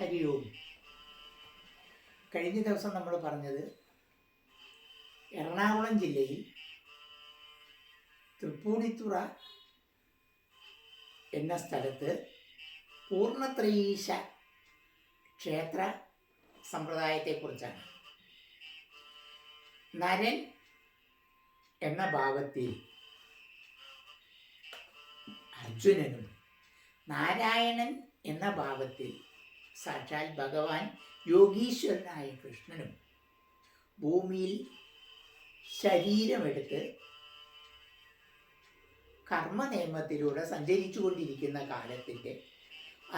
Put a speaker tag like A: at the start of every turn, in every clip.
A: ഹരി ഓം. കഴിഞ്ഞ ദിവസം നമ്മൾ പറഞ്ഞത് എറണാകുളം ജില്ലയിൽ തൃപ്പൂണിത്തുറ എന്ന സ്ഥലത്ത് പൂർണ്ണത്രയീശ ക്ഷേത്ര സമ്പ്രദായത്തെക്കുറിച്ചാണ്. നരൻ എന്ന ഭാവത്തിൽ അർജുനനും നാരായണൻ എന്ന ഭാവത്തിൽ സാക്ഷാൽ ഭഗവാൻ യോഗീശ്വരനായ കൃഷ്ണനും ഭൂമിയിൽ ശരീരമെടുത്ത് കർമ്മനിയമത്തിലൂടെ സഞ്ചരിച്ചു കൊണ്ടിരിക്കുന്ന കാലത്തിൻ്റെ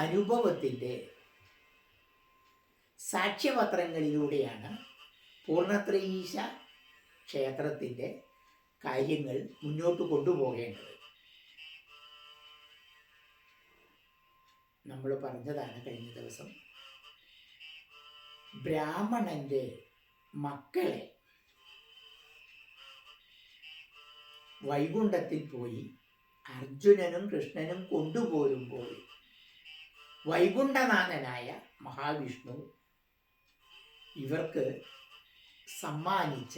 A: അനുഭവത്തിൻ്റെ സാക്ഷ്യപത്രങ്ങളിലൂടെയാണ് പൂർണ്ണത്രയീശ ക്ഷേത്രത്തിൻ്റെ കാര്യങ്ങൾ മുന്നോട്ട് കൊണ്ടുപോകേണ്ടത്. നമ്മൾ പറഞ്ഞതാണ് കഴിഞ്ഞ ദിവസം, ബ്രാഹ്മണൻ്റെ മക്കളെ വൈകുണ്ഠത്തിൽ പോയി അർജുനനും കൃഷ്ണനും കൊണ്ടുപോരുമ്പോൾ വൈകുണ്ഠനാഥനായ മഹാവിഷ്ണു ഇവർക്ക് സമ്മാനിച്ച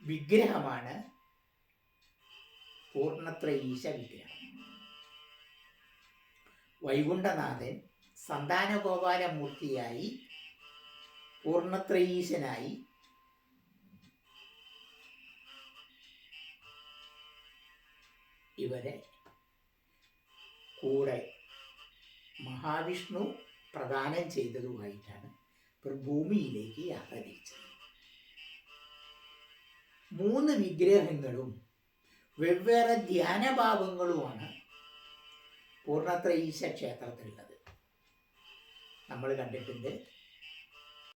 A: വിഗ്രഹമാണ് പൂർണ്ണത്രയീശ വിഗ്രഹം. വൈകുണ്ഠനാഥൻ സന്താനഗോപാലമൂർത്തിയായി പൂർണ്ണത്രയീശനായി ഇവരെ കൂടെ മഹാവിഷ്ണു പ്രദാനം ചെയ്തതുമായിട്ടാണ് ഇവർ ഭൂമിയിലേക്ക് യാത്ര തിരിച്ചത്. 3 വിഗ്രഹങ്ങളും വെവ്വേറെ ധ്യാനഭാവങ്ങളുമാണ് പൂർണ്ണത്രയീശ ക്ഷേത്രത്തിലുള്ളത്. നമ്മൾ കണ്ടിട്ടുണ്ട്.